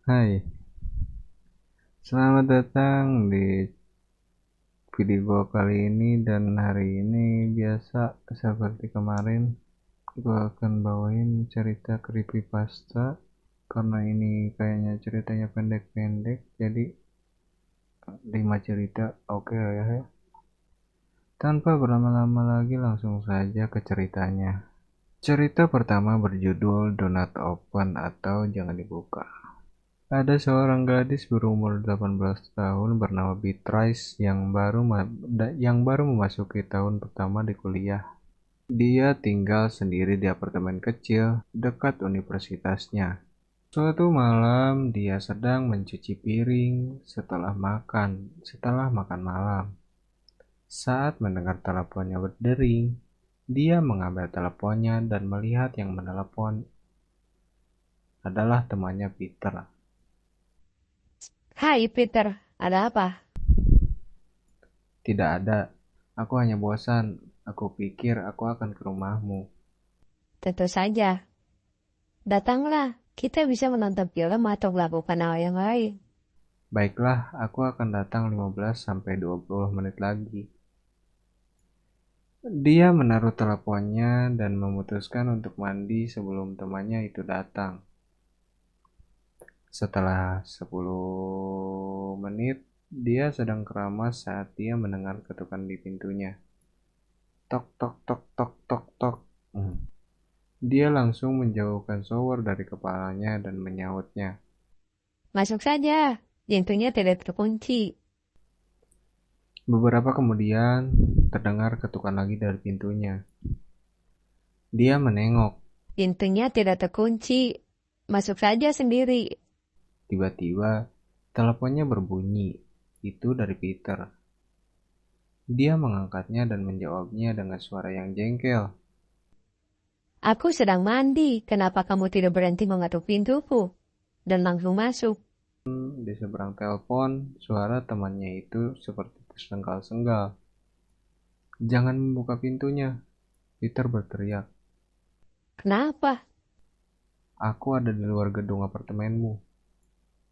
Hai, selamat datang di video kali ini. Dan hari ini biasa seperti kemarin, gue akan bawain cerita creepypasta. Karena ini kayaknya ceritanya pendek-pendek, jadi 5 cerita oke ya. Tanpa berlama-lama lagi, langsung saja ke ceritanya. Cerita pertama berjudul Do Not Open atau Jangan Dibuka. Ada seorang gadis berumur 18 tahun bernama Beatrice yang baru memasuki tahun pertama di kuliah. Dia tinggal sendiri di apartemen kecil dekat universitasnya. Suatu malam, dia sedang mencuci piring setelah makan malam. Saat mendengar teleponnya berdering, dia mengambil teleponnya dan melihat yang menelepon adalah temannya Peter. Hai Peter, ada apa? Tidak ada. Aku hanya bosan. Aku pikir aku akan ke rumahmu. Tentu saja. Datanglah, kita bisa menonton film atau melakukan hal yang lain. Baiklah, aku akan datang 15 sampai 20 menit lagi. Dia menaruh teleponnya dan memutuskan untuk mandi sebelum temannya itu datang. Setelah 10 menit, dia sedang keramas saat dia mendengar ketukan di pintunya. Tok tok tok tok tok tok. Dia langsung menjauhkan shower dari kepalanya dan menyautnya. Masuk saja, pintunya tidak terkunci. Beberapa kemudian, terdengar ketukan lagi dari pintunya. Dia menengok. Pintunya tidak terkunci. Masuk saja sendiri. Tiba-tiba, teleponnya berbunyi. Itu dari Peter. Dia mengangkatnya dan menjawabnya dengan suara yang jengkel. Aku sedang mandi, kenapa kamu tidak berhenti mengetuk pintuku? Dan langsung masuk. Di seberang telepon, suara temannya itu seperti tersengal-sengal. "Jangan membuka pintunya," Peter berteriak. Kenapa? "Aku ada di luar gedung apartemenmu.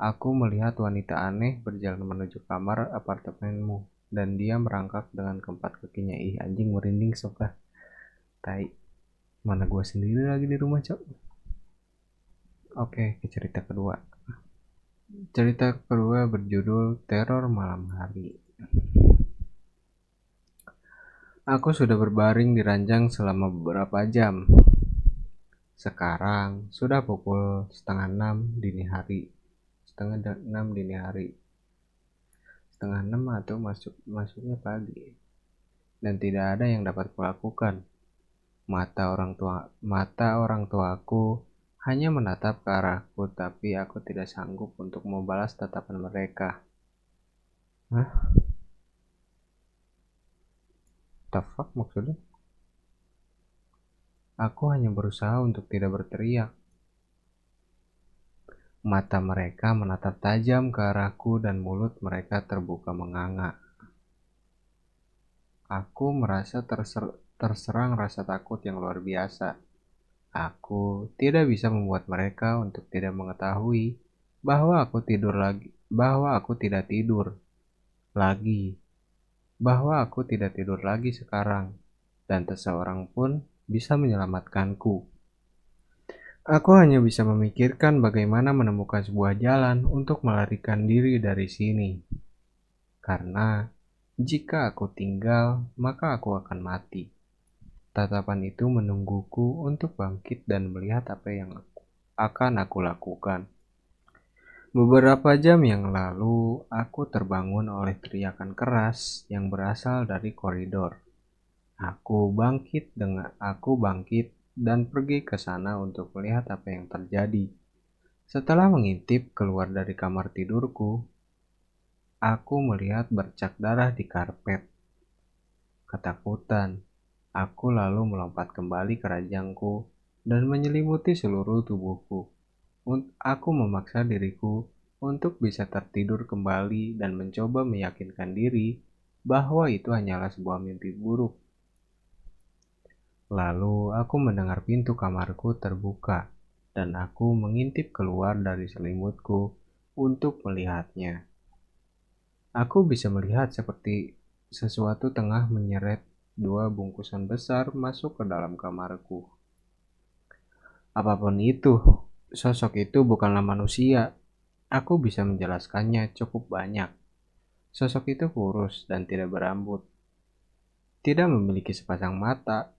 Aku melihat wanita aneh berjalan menuju kamar apartemenmu, dan dia merangkak dengan keempat kakinya." Ih, anjing merinding sok lah. Tai. Mana gua sendiri lagi di rumah, cok. Oke, ke cerita kedua. Cerita kedua berjudul Teror Malam Hari. Aku sudah berbaring di ranjang selama beberapa jam. Sekarang sudah pukul setengah enam dini hari. Setengah enam atau masuknya pagi. Dan tidak ada yang dapat kulakukan. Mata orang tuaku hanya menatap ke arahku, tapi aku tidak sanggup untuk membalas tatapan mereka. Hah? The fuck maksudnya? Aku hanya berusaha untuk tidak berteriak. Mata mereka menatap tajam ke arahku dan mulut mereka terbuka menganga. Aku merasa terserang rasa takut yang luar biasa. Aku tidak bisa membuat mereka untuk tidak mengetahui bahwa aku tidak tidur lagi, bahwa aku tidak tidur lagi sekarang, dan tak seorang pun bisa menyelamatkanku. Aku hanya bisa memikirkan bagaimana menemukan sebuah jalan untuk melarikan diri dari sini. Karena jika aku tinggal, maka aku akan mati. Tatapan itu menungguku untuk bangkit dan melihat apa yang akan aku lakukan. Beberapa jam yang lalu, aku terbangun oleh teriakan keras yang berasal dari koridor. Aku bangkit dan pergi ke sana untuk melihat apa yang terjadi. Setelah mengintip keluar dari kamar tidurku, aku melihat bercak darah di karpet. Ketakutan, aku lalu melompat kembali ke ranjangku dan menyelimuti seluruh tubuhku. Aku memaksa diriku untuk bisa tertidur kembali dan mencoba meyakinkan diri bahwa itu hanyalah sebuah mimpi buruk. Lalu aku mendengar pintu kamarku terbuka dan aku mengintip keluar dari selimutku untuk melihatnya. Aku bisa melihat seperti sesuatu tengah menyeret dua bungkusan besar masuk ke dalam kamarku. Apapun itu, sosok itu bukanlah manusia. Aku bisa menjelaskannya cukup banyak. Sosok itu kurus dan tidak berambut, tidak memiliki sepasang mata.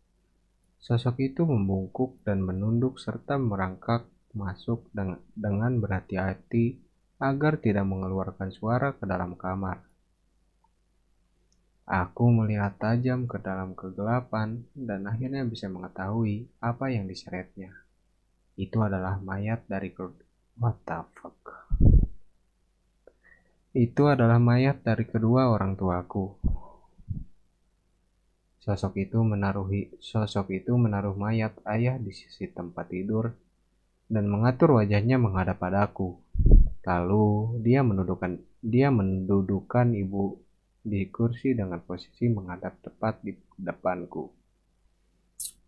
Sosok itu membungkuk dan menunduk serta merangkak masuk dengan berhati-hati agar tidak mengeluarkan suara ke dalam kamar. Aku melihat tajam ke dalam kegelapan dan akhirnya bisa mengetahui apa yang diseretnya. Itu adalah mayat dari What the fuck? Itu adalah mayat dari kedua orang tuaku. Sosok itu menaruh mayat ayah di sisi tempat tidur dan mengatur wajahnya menghadap padaku. Lalu dia mendudukan ibu di kursi dengan posisi menghadap tepat di depanku.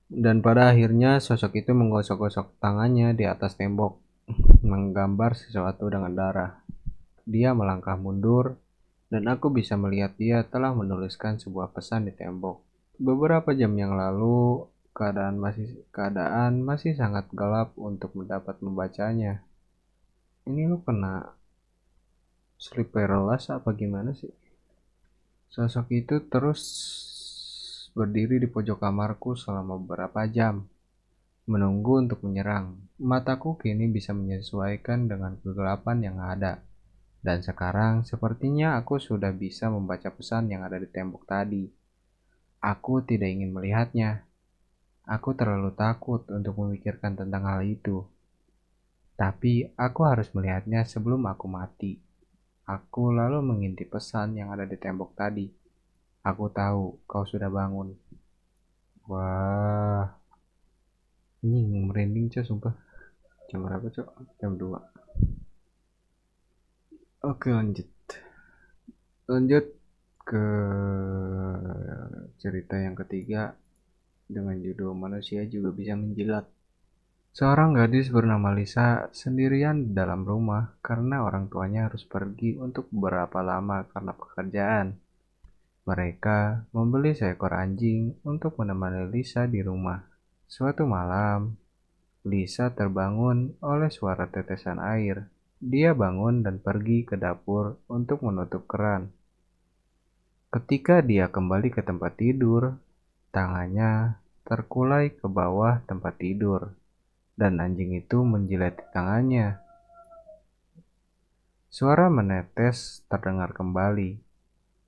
Dan pada akhirnya sosok itu menggosok-gosok tangannya di atas tembok, menggambar sesuatu dengan darah. Dia melangkah mundur, dan aku bisa melihat dia telah menuliskan sebuah pesan di tembok. Beberapa jam yang lalu, keadaan masih sangat gelap untuk dapat membacanya. Ini lu kena sleep paralysis apa gimana sih? Sosok itu terus berdiri di pojok kamarku selama beberapa jam, menunggu untuk menyerang. Mataku kini bisa menyesuaikan dengan kegelapan yang ada. Dan sekarang sepertinya aku sudah bisa membaca pesan yang ada di tembok tadi. Aku tidak ingin melihatnya. Aku terlalu takut untuk memikirkan tentang hal itu. Tapi aku harus melihatnya sebelum aku mati. Aku lalu mengintip pesan yang ada di tembok tadi. Aku tahu kau sudah bangun. Wah, ini merinding coy sumpah. Jam berapa coy? Jam 2. Oke, lanjut ke cerita yang ketiga dengan judul Manusia Juga Bisa Menjilat. Seorang gadis bernama Lisa sendirian di dalam rumah karena orang tuanya harus pergi untuk beberapa lama karena pekerjaan. Mereka membeli seekor anjing untuk menemani Lisa di rumah. Suatu malam, Lisa terbangun oleh suara tetesan air. Dia bangun dan pergi ke dapur untuk menutup keran. Ketika dia kembali ke tempat tidur, tangannya terkulai ke bawah tempat tidur, dan anjing itu menjilat tangannya. Suara menetes terdengar kembali.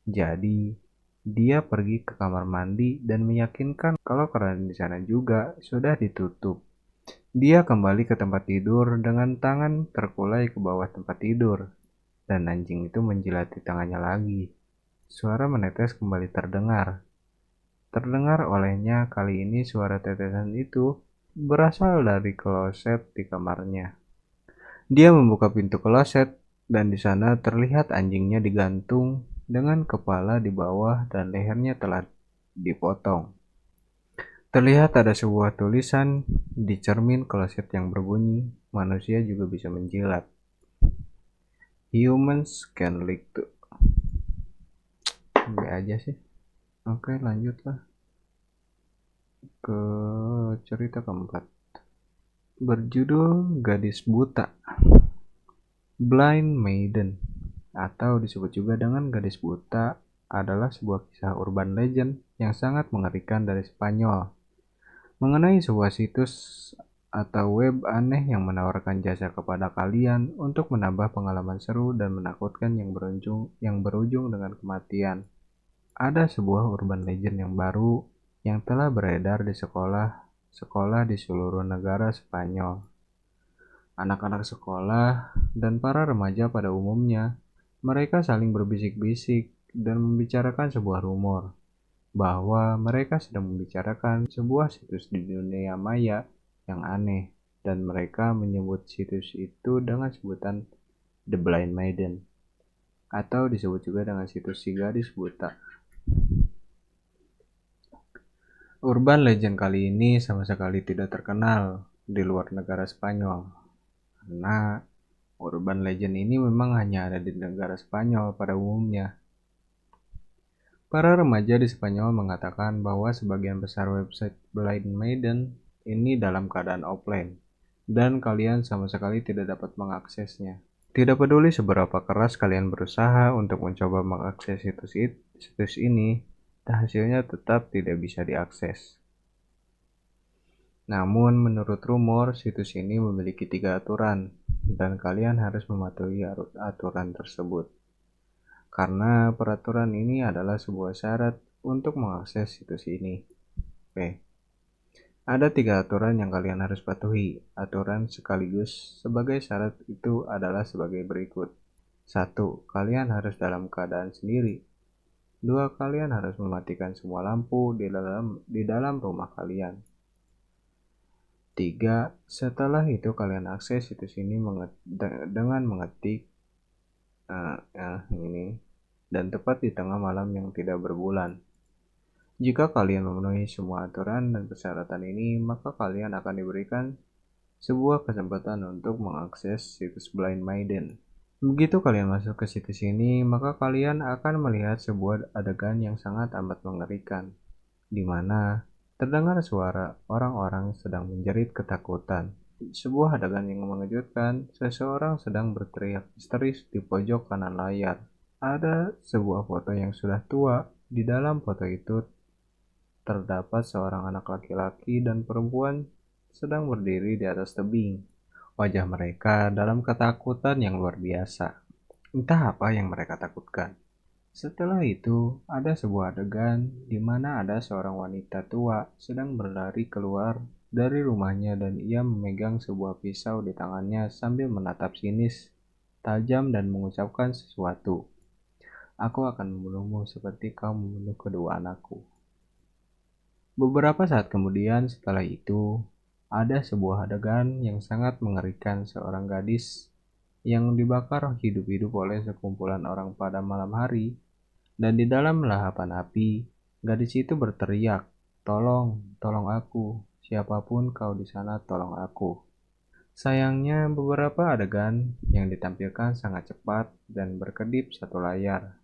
Jadi, dia pergi ke kamar mandi dan meyakinkan kalau keran di sana juga sudah ditutup. Dia kembali ke tempat tidur dengan tangan terkulai ke bawah tempat tidur, dan anjing itu menjilati tangannya lagi. Suara menetes kembali terdengar. Terdengar olehnya kali ini suara tetesan itu berasal dari kloset di kamarnya. Dia membuka pintu kloset dan di sana terlihat anjingnya digantung dengan kepala di bawah dan lehernya telah dipotong. Terlihat ada sebuah tulisan di cermin kloset yang berbunyi, manusia juga bisa menjilat. Humans can lick too. Enggak aja sih. Oke, lanjutlah ke cerita keempat. Berjudul Gadis Buta. Blind Maiden, atau disebut juga dengan Gadis Buta, adalah sebuah kisah urban legend yang sangat mengerikan dari Spanyol, mengenai sebuah situs atau web aneh yang menawarkan jasa kepada kalian untuk menambah pengalaman seru dan menakutkan yang berujung dengan kematian. Ada sebuah urban legend yang baru yang telah beredar di sekolah di seluruh negara Spanyol. Anak-anak sekolah dan para remaja pada umumnya, mereka saling berbisik-bisik dan membicarakan sebuah rumor bahwa mereka sedang membicarakan sebuah situs di dunia maya yang aneh, dan mereka menyebut situs itu dengan sebutan The Blind Maiden, atau disebut juga dengan situs si gadis buta. Urban legend kali ini sama sekali tidak terkenal di luar negara Spanyol, karena Urban legend ini memang hanya ada di negara Spanyol pada umumnya. Para remaja di Spanyol mengatakan bahwa sebagian besar website Blind Maiden ini dalam keadaan offline, dan kalian sama sekali tidak dapat mengaksesnya. Tidak peduli seberapa keras kalian berusaha untuk mencoba mengakses situs ini, hasilnya tetap tidak bisa diakses. Namun, menurut rumor, situs ini memiliki 3 aturan, dan kalian harus mematuhi aturan tersebut. Karena peraturan ini adalah sebuah syarat untuk mengakses situs ini. Oke. Ada 3 aturan yang kalian harus patuhi. Aturan sekaligus sebagai syarat itu adalah sebagai berikut. 1. Kalian harus dalam keadaan sendiri. 2. Kalian harus mematikan semua lampu di dalam rumah kalian. 3. Setelah itu kalian akses situs ini dengan mengetik ini dan tepat di tengah malam yang tidak berbulan. Jika kalian memenuhi semua aturan dan persyaratan ini, maka kalian akan diberikan sebuah kesempatan untuk mengakses situs Blind Maiden. Begitu kalian masuk ke situs ini, maka kalian akan melihat sebuah adegan yang sangat amat mengerikan, di mana terdengar suara orang-orang sedang menjerit ketakutan. Sebuah adegan yang mengejutkan, seseorang sedang berteriak histeris di pojok kanan layar. Ada sebuah foto yang sudah tua. Di dalam foto itu terdapat seorang anak laki-laki dan perempuan sedang berdiri di atas tebing. Wajah mereka dalam ketakutan yang luar biasa. Entah apa yang mereka takutkan. Setelah itu, ada sebuah adegan di mana ada seorang wanita tua sedang berlari keluar dari rumahnya dan ia memegang sebuah pisau di tangannya sambil menatap sinis, tajam dan mengucapkan sesuatu. Aku akan membunuhmu seperti kau membunuh kedua anakku. Beberapa saat kemudian setelah itu, ada sebuah adegan yang sangat mengerikan seorang gadis yang dibakar hidup-hidup oleh sekumpulan orang pada malam hari. Dan di dalam lahapan api, gadis itu berteriak, "Tolong, tolong aku. Siapapun kau di sana, tolong aku." Sayangnya, beberapa adegan yang ditampilkan sangat cepat dan berkedip satu layar.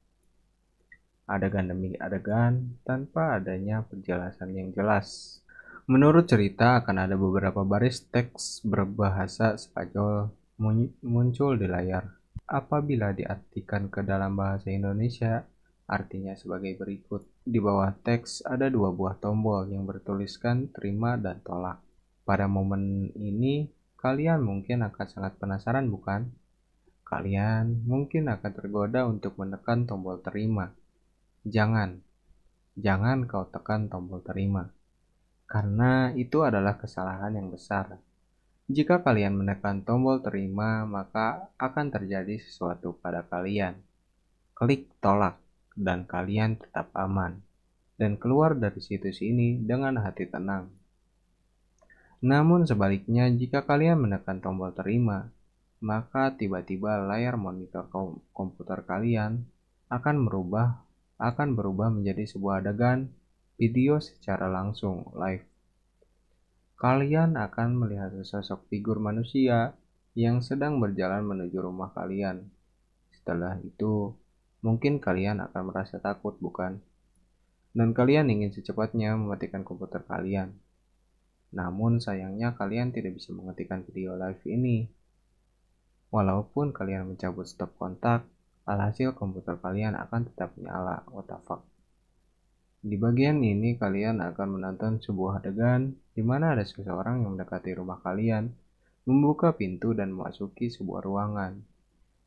Adegan demi adegan tanpa adanya penjelasan yang jelas. Menurut cerita, akan ada beberapa baris teks berbahasa Spanyol muncul di layar. Apabila diartikan ke dalam bahasa Indonesia, artinya sebagai berikut. Di bawah teks ada 2 buah tombol yang bertuliskan terima dan tolak. Pada momen ini, kalian mungkin akan sangat penasaran, bukan? Kalian mungkin akan tergoda untuk menekan tombol terima. Jangan, jangan kau tekan tombol terima, karena itu adalah kesalahan yang besar. Jika kalian menekan tombol terima, maka akan terjadi sesuatu pada kalian. Klik tolak, dan kalian tetap aman, dan keluar dari situs ini dengan hati tenang. Namun sebaliknya, jika kalian menekan tombol terima, maka tiba-tiba layar monitor komputer kalian akan berubah menjadi sebuah adegan video secara langsung live. Kalian akan melihat sesosok figur manusia yang sedang berjalan menuju rumah kalian. Setelah itu, mungkin kalian akan merasa takut, bukan? Dan kalian ingin secepatnya mematikan komputer kalian. Namun sayangnya kalian tidak bisa menghentikan video live ini. Walaupun kalian mencabut stop kontak, alhasil komputer kalian akan tetap nyala. What the fuck? Di bagian ini kalian akan menonton sebuah adegan di mana ada seseorang yang mendekati rumah kalian, membuka pintu dan memasuki sebuah ruangan,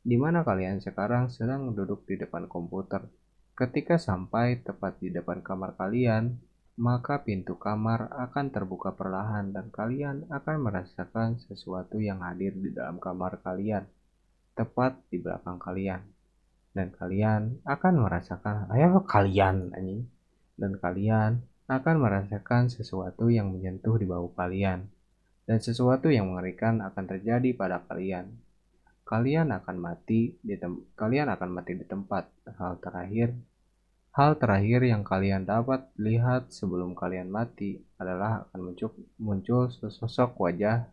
di mana kalian sekarang sedang duduk di depan komputer. Ketika sampai tepat di depan kamar kalian, maka pintu kamar akan terbuka perlahan dan kalian akan merasakan sesuatu yang hadir di dalam kamar kalian, tepat di belakang kalian. Dan kalian akan merasakan, dan kalian akan merasakan sesuatu yang menyentuh di bahu kalian, dan sesuatu yang mengerikan akan terjadi pada kalian. Kalian akan mati di tempat. Hal terakhir yang kalian dapat lihat sebelum kalian mati adalah akan muncul sesosok wajah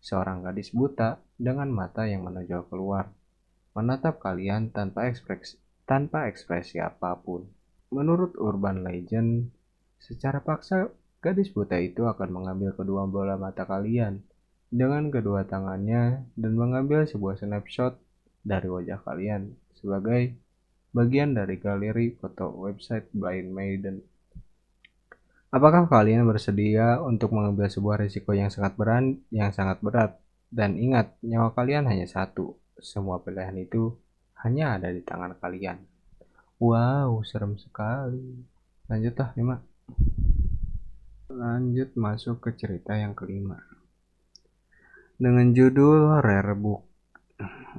seorang gadis buta dengan mata yang menonjol keluar, menatap kalian tanpa ekspresi apapun. Menurut urban legend, secara paksa gadis buta itu akan mengambil kedua bola mata kalian dengan kedua tangannya dan mengambil sebuah snapshot dari wajah kalian sebagai bagian dari galeri foto website Blind Maiden. Apakah kalian bersedia untuk mengambil sebuah risiko yang sangat berat? Dan ingat, nyawa kalian hanya satu. Semua pilihan itu hanya ada di tangan kalian. Wow, serem sekali. Lanjutlah, 5. Lanjut masuk ke cerita yang kelima. Dengan judul Rare Book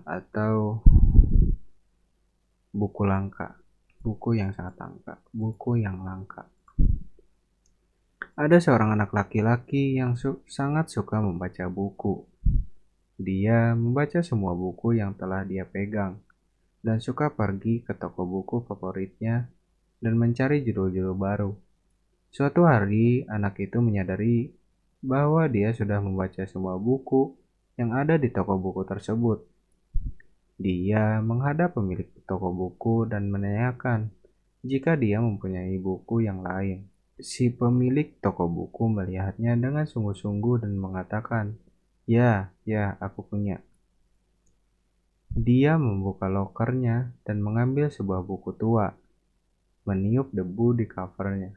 atau buku langka. Buku yang sangat langka. Buku yang langka. Ada seorang anak laki-laki yang sangat suka membaca buku. Dia membaca semua buku yang telah dia pegang dan suka pergi ke toko buku favoritnya dan mencari judul-judul baru. Suatu hari, anak itu menyadari bahwa dia sudah membaca semua buku yang ada di toko buku tersebut. Dia menghadap pemilik toko buku dan menanyakan jika dia mempunyai buku yang lain. Si pemilik toko buku melihatnya dengan sungguh-sungguh dan mengatakan, "Ya, aku punya." Dia membuka lokernya dan mengambil sebuah buku tua, meniup debu di covernya.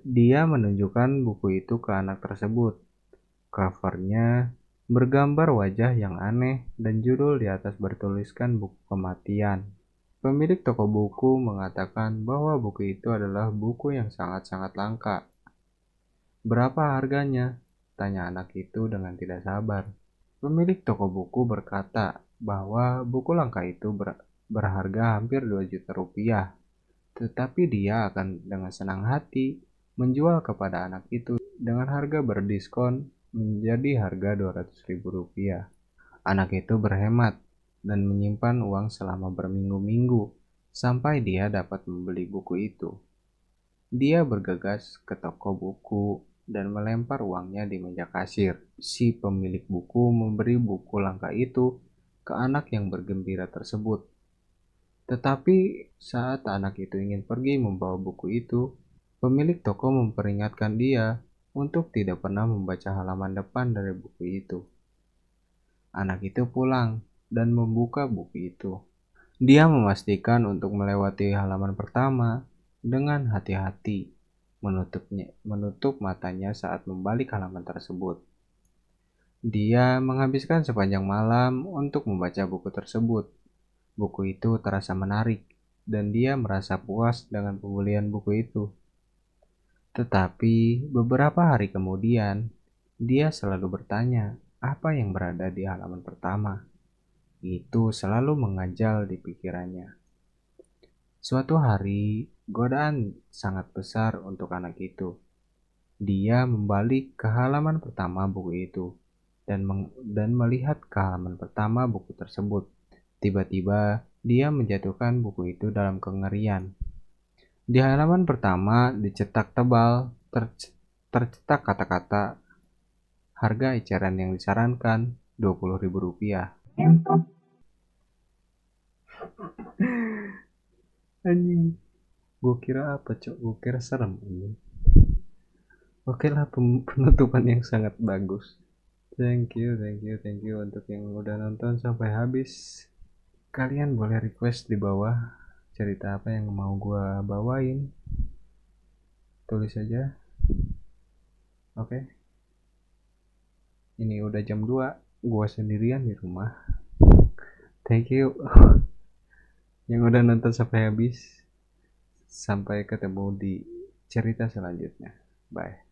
Dia menunjukkan buku itu ke anak tersebut. Covernya bergambar wajah yang aneh dan judul di atas bertuliskan buku kematian. Pemilik toko buku mengatakan bahwa buku itu adalah buku yang sangat-sangat langka. "Berapa harganya?" tanya anak itu dengan tidak sabar. Pemilik toko buku berkata bahwa buku langka itu berharga hampir 2 juta rupiah. Tetapi dia akan dengan senang hati menjual kepada anak itu dengan harga berdiskon menjadi harga 200.000 rupiah. Anak itu berhemat dan menyimpan uang selama berminggu-minggu sampai dia dapat membeli buku itu. Dia bergegas ke toko buku dan melempar uangnya di meja kasir. Si pemilik buku memberi buku langka itu ke anak yang bergembira tersebut. Tetapi saat anak itu ingin pergi membawa buku itu, pemilik toko memperingatkan dia untuk tidak pernah membaca halaman depan dari buku itu. Anak itu pulang dan membuka buku itu. Dia memastikan untuk melewati halaman pertama dengan hati-hati, menutup matanya saat membalik halaman tersebut. Dia menghabiskan sepanjang malam untuk membaca buku tersebut. Buku itu terasa menarik, dan dia merasa puas dengan pembelian buku itu. Tetapi beberapa hari kemudian, dia selalu bertanya apa yang berada di halaman pertama. Itu selalu mengganjal di pikirannya. Suatu hari, godaan sangat besar untuk anak itu. Dia membalik ke halaman pertama buku itu dan melihat ke halaman pertama buku tersebut. Tiba-tiba, dia menjatuhkan buku itu dalam kengerian. Di halaman pertama dicetak tebal, tercetak kata-kata harga eceran yang disarankan Rp20.000. Anjing, gue kira apa cok? Gue kira serem ini. Oke lah, penutupan yang sangat bagus. Thank you untuk yang udah nonton sampai habis. Kalian boleh request di bawah cerita apa yang mau gue bawain. Tulis aja. Oke. Ini udah jam 2, gue sendirian di rumah. Thank you yang udah nonton sampai habis. Sampai ketemu di cerita selanjutnya. Bye.